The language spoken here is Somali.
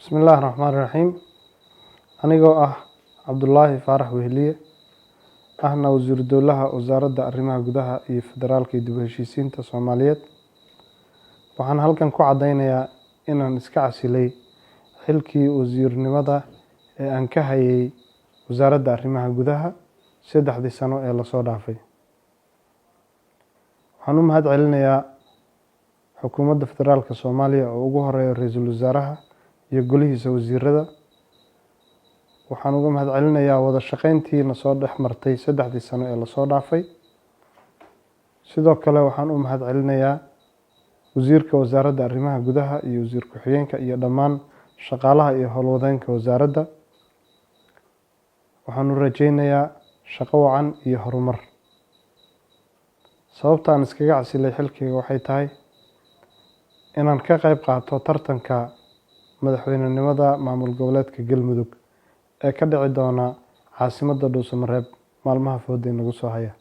بسم الله الرحمن الرحيم. anigoo ah Cabdullaahi Faarax Wehliye ahna wasiir dowlaha wasaaradda arrimaha gudaha iyo federaalka dib u heshiisiinta Soomaaliyeed waxaan halkan ku cadeynayaa inaan iska casilay xilkii wasiirnimada ee aan ka hayay wasaaradda arrimaha gudaha 3 sano ee la soo dhaafay. waxaan u mahad celinayaa xukuumadda federaalka Soomaaliya oo ugu horeeyo ra'iisul wasaaraha iyo golihiisa wasiirada. waxaan uga mahad celinayaa wada shaqeyntiina soo dhex martay 3 sano ee la soo dhaafay. sidoo kale waxaan u mahad celinayaa wasiirka wasaaradda arrimaha gudaha iyo wasiir ku-xigeenka iyo dhammaan shaqaalaha iyo howlwadeenka wasaaradda. waxaan u rajeynayaa shaqo wacan iyo horumar. sababta aan iskaga casilay xilkayga waxay tahay inaan ka qayb qaato tartanka madaxweynenimada maamul goboleedka Galmudug ee ka dhici doona caasimadda Dhuusamareeb maalmaha fooda inagu soo haya.